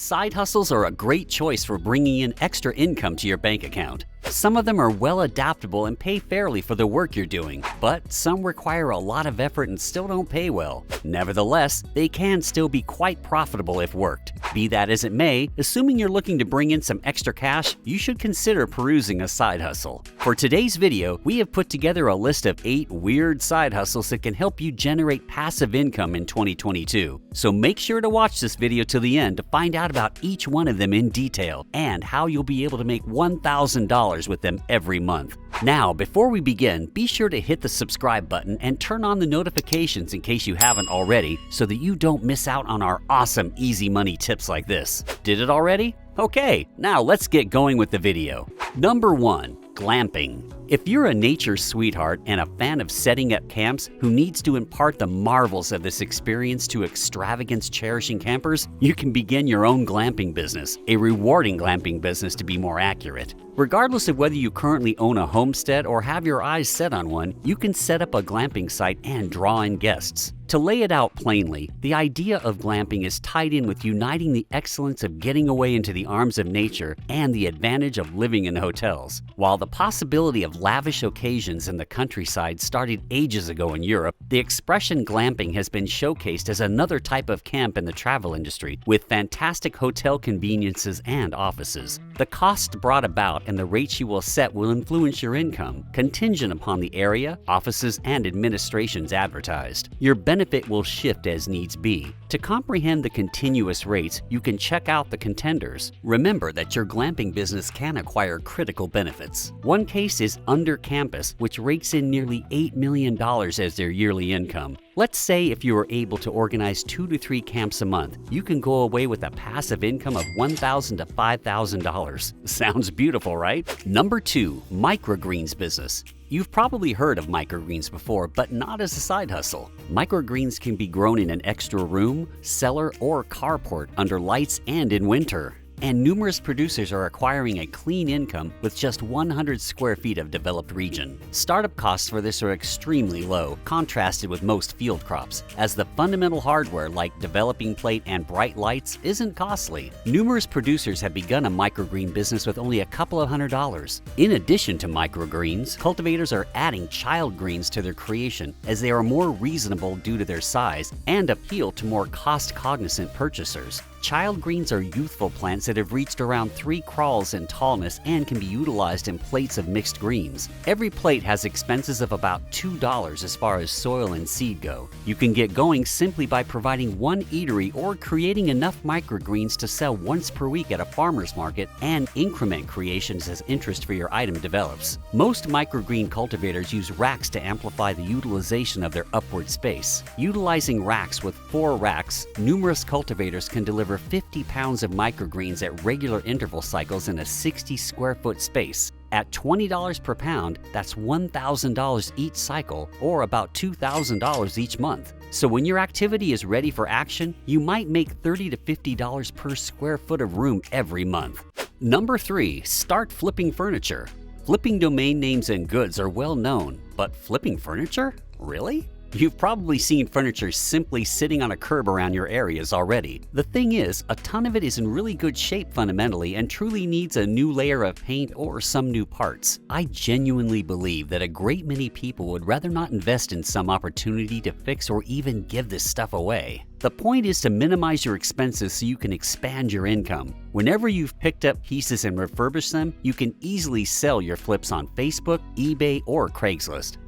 Side hustles are a great choice for bringing in extra income to your bank account. Some of them are well adaptable and pay fairly for the work you're doing, but some require a lot of effort and still don't pay well. Nevertheless, they can still be quite profitable if worked. Be that as it may, assuming you're looking to bring in some extra cash, you should consider perusing a side hustle. For today's video, we have put together a list of 8 weird side hustles that can help you generate passive income in 2022. So make sure to watch this video till the end to find out about each one of them in detail and how you'll be able to make $1,000 with them every month. Now, before we begin, be sure to hit the subscribe button and turn on the notifications in case you haven't already so that you don't miss out on our awesome easy money tips like this. Did it already? Okay, now let's get going with the video. Number 1. Glamping. If you're a nature sweetheart and a fan of setting up camps who needs to impart the marvels of this experience to extravagance-cherishing campers, you can begin your own glamping business, a rewarding glamping business to be more accurate. Regardless of whether you currently own a homestead or have your eyes set on one, you can set up a glamping site and draw in guests. To lay it out plainly, the idea of glamping is tied in with uniting the excellence of getting away into the arms of nature and the advantage of living in hotels. While the possibility of lavish occasions in the countryside started ages ago in Europe, the expression glamping has been showcased as another type of camp in the travel industry, with fantastic hotel conveniences and offices. The costs brought about and the rates you will set will influence your income, contingent upon the area, offices, and administrations advertised. Your benefit will shift as needs be. To comprehend the continuous rates, you can check out the contenders. Remember that your glamping business can acquire critical benefits. One case is Under Campus, which rakes in nearly $8 million as their yearly income. Let's say if you were able to organize 2 to 3 camps a month, you can go away with a passive income of $1,000 to $5,000. Sounds beautiful, right? Number 2. Microgreens business. You've probably heard of microgreens before, but not as a side hustle. Microgreens can be grown in an extra room, cellar, or carport under lights and in winter. And numerous producers are acquiring a clean income with just 100 square feet of developed region. Startup costs for this are extremely low, contrasted with most field crops, as the fundamental hardware like developing plate and bright lights isn't costly. Numerous producers have begun a microgreen business with only a couple of $100s. In addition to microgreens, cultivators are adding child greens to their creation as they are more reasonable due to their size and appeal to more cost-cognizant purchasers. Child greens are youthful plants that have reached around 3 crawls in tallness and can be utilized in plates of mixed greens. Every plate has expenses of about $2 as far as soil and seed go. You can get going simply by providing one eatery or creating enough microgreens to sell once per week at a farmer's market and increment creations as interest for your item develops. Most microgreen cultivators use racks to amplify the utilization of their upward space. Utilizing racks with 4 racks, numerous cultivators can deliver 50 pounds of microgreens at regular interval cycles in a 60 square foot space. At $20 per pound, that's $1,000 each cycle, or about $2,000 each month. So when your activity is ready for action, you might make $30 to $50 per square foot of room every month. Number 3. Start flipping furniture. Flipping domain names and goods are well known, but flipping furniture? Really? You've probably seen furniture simply sitting on a curb around your areas already. The thing is, a ton of it is in really good shape fundamentally and truly needs a new layer of paint or some new parts. I genuinely believe that a great many people would rather not invest in some opportunity to fix or even give this stuff away. The point is to minimize your expenses so you can expand your income. Whenever you've picked up pieces and refurbished them, you can easily sell your flips on Facebook, eBay, or Craigslist.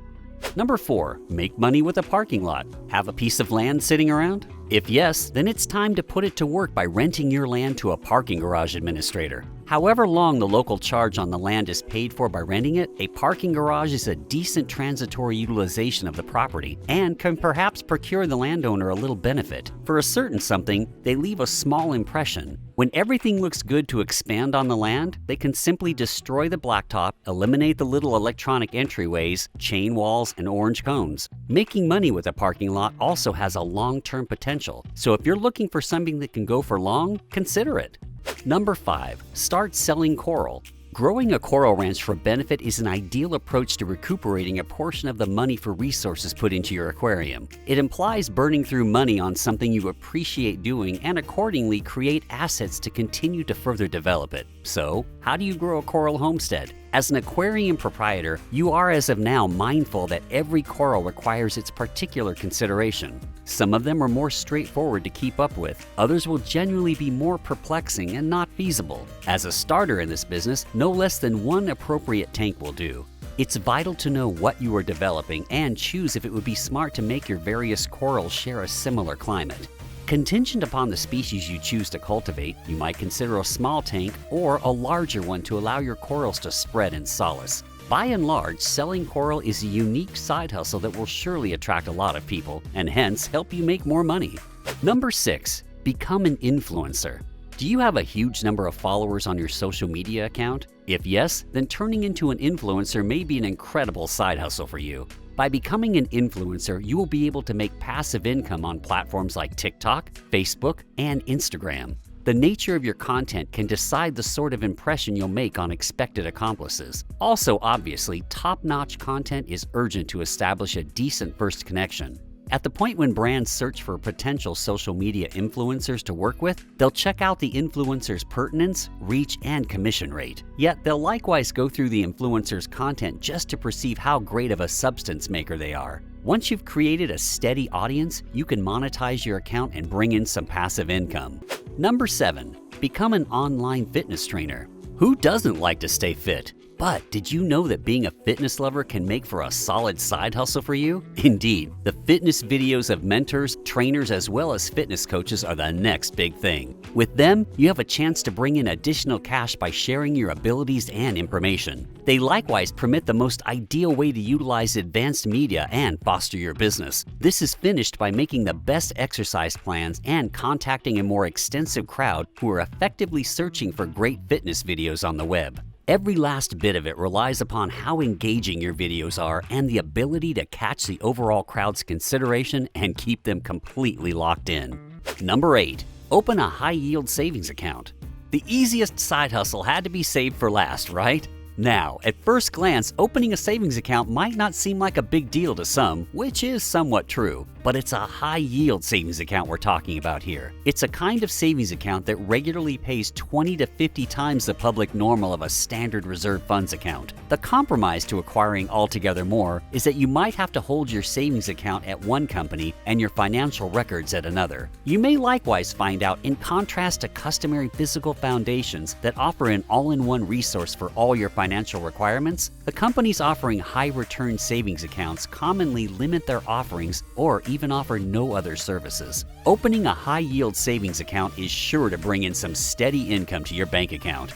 Number 4. Make money with a parking lot. Have a piece of land sitting around? If yes, then it's time to put it to work by renting your land to a parking garage administrator. However long the local charge on the land is paid for by renting it, a parking garage is a decent transitory utilization of the property and can perhaps procure the landowner a little benefit. For a certain something, they leave a small impression. When everything looks good to expand on the land, they can simply destroy the blacktop, eliminate the little electronic entryways, chain walls, and orange cones. Making money with a parking lot also has a long-term potential, so if you're looking for something that can go for long, consider it. Number 5. Start selling coral. Growing a coral ranch for benefit is an ideal approach to recuperating a portion of the money for resources put into your aquarium. It implies burning through money on something you appreciate doing and accordingly create assets to continue to further develop it. So, how do you grow a coral homestead? As an aquarium proprietor, you are as of now mindful that every coral requires its particular consideration. Some of them are more straightforward to keep up with, others will genuinely be more perplexing and not feasible. As a starter in this business, no less than one appropriate tank will do. It's vital to know what you are developing and choose if it would be smart to make your various corals share a similar climate. Contingent upon the species you choose to cultivate, you might consider a small tank or a larger one to allow your corals to spread in solace. By and large, selling coral is a unique side hustle that will surely attract a lot of people and hence help you make more money. Number 6. Become an influencer. Do you have a huge number of followers on your social media account? If yes, then turning into an influencer may be an incredible side hustle for you. By becoming an influencer, you will be able to make passive income on platforms like TikTok, Facebook, and Instagram. The nature of your content can decide the sort of impression you'll make on expected accomplices. Also, obviously, top-notch content is urgent to establish a decent first connection. At the point when brands search for potential social media influencers to work with, they'll check out the influencer's pertinence, reach, and commission rate. Yet they'll likewise go through the influencer's content just to perceive how great of a substance maker they are. Once you've created a steady audience, you can monetize your account and bring in some passive income. Number 7. Become an online fitness trainer. Who doesn't like to stay fit? But did you know that being a fitness lover can make for a solid side hustle for you? Indeed, the fitness videos of mentors, trainers, as well as fitness coaches are the next big thing. With them, you have a chance to bring in additional cash by sharing your abilities and information. They likewise permit the most ideal way to utilize advanced media and foster your business. This is finished by making the best exercise plans and contacting a more extensive crowd who are effectively searching for great fitness videos on the web. Every last bit of it relies upon how engaging your videos are and the ability to catch the overall crowd's consideration and keep them completely locked in. Number 8. Open a high-yield savings account. The easiest side hustle had to be saved for last, right? Now, at first glance, opening a savings account might not seem like a big deal to some, which is somewhat true. But it's a high-yield savings account we're talking about here. It's a kind of savings account that regularly pays 20 to 50 times the public normal of a standard reserve funds account. The compromise to acquiring altogether more is that you might have to hold your savings account at one company and your financial records at another. You may likewise find out, in contrast to customary physical foundations that offer an all-in-one resource for all your financial requirements, the companies offering high-return savings accounts commonly limit their offerings or even offer no other services. Opening a high-yield savings account is sure to bring in some steady income to your bank account.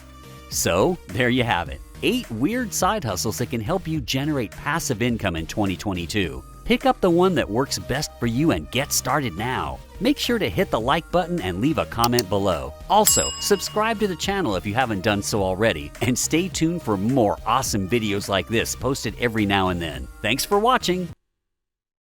So, there you have it. 8 weird side hustles that can help you generate passive income in 2022. Pick up the one that works best for you and get started now. Make sure to hit the like button and leave a comment below. Also, subscribe to the channel if you haven't done so already, and stay tuned for more awesome videos like this posted every now and then. Thanks for watching.